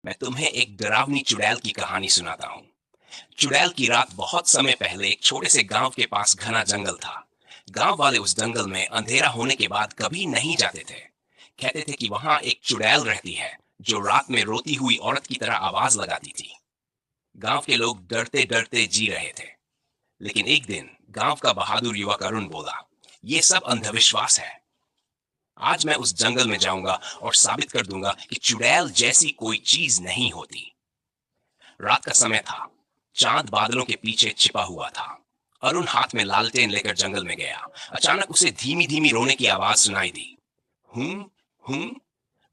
मैं तुम्हें एक डरावनी चुड़ैल की कहानी सुनाता हूँ। चुड़ैल की रात बहुत समय पहले एक छोटे से गांव के पास घना जंगल था। गांव वाले उस जंगल में अंधेरा होने के बाद कभी नहीं जाते थे। कहते थे कि वहां एक चुड़ैल रहती है जो रात में रोती हुई औरत की तरह आवाज लगाती थी। गांव के लोग डरते डरते जी रहे थे। लेकिन एक दिन गांव का बहादुर युवक अरुण बोला, ये सब अंधविश्वास है। आज मैं उस जंगल में जाऊंगा और साबित कर दूंगा कि चुड़ैल जैसी कोई चीज नहीं होती। रात का समय था। चांद बादलों के पीछे छिपा हुआ था। अरुण हाथ में लालटेन लेकर जंगल में गया। अचानक उसे धीमी धीमी रोने की आवाज सुनाई दी। हूं हूं।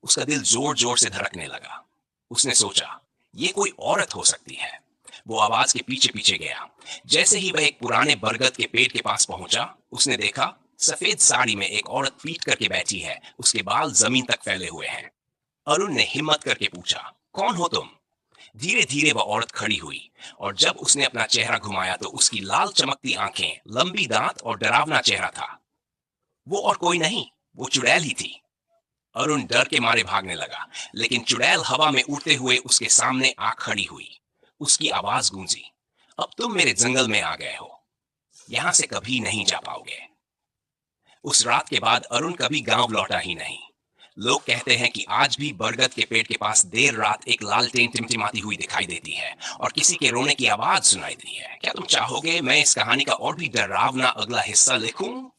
उसका दिल जोर जोर से धड़कने लगा। उसने सोचा, ये कोई औरत हो सकती है। वो आवाज के पीछे पीछे गया। जैसे ही वह एक पुराने बरगद के पेड़ के पास पहुंचा, उसने देखा सफेद साड़ी में एक औरत पीट करके बैठी है। उसके बाल जमीन तक फैले हुए हैं। अरुण ने हिम्मत करके पूछा, कौन हो तुम? धीरे धीरे वह औरत खड़ी हुई और जब उसने अपना चेहरा घुमाया तो उसकी लाल चमकती आंखें, लंबी दांत और डरावना चेहरा था। वो और कोई नहीं, वो चुड़ैल ही थी। अरुण डर के मारे भागने लगा, लेकिन चुड़ैल हवा में उड़ते हुए उसके सामने आ खड़ी हुई। उसकी आवाज गूंजी, अब तुम मेरे जंगल में आ गए हो। यहां से कभी नहीं जा पाओगे। उस रात के बाद अरुण कभी गांव लौटा ही नहीं। लोग कहते हैं कि आज भी बरगद के पेड़ के पास देर रात एक लालटेन टिमटिमाती हुई दिखाई देती है और किसी के रोने की आवाज सुनाई दी है। क्या तुम चाहोगे मैं इस कहानी का और भी डरावना अगला हिस्सा लिखूं?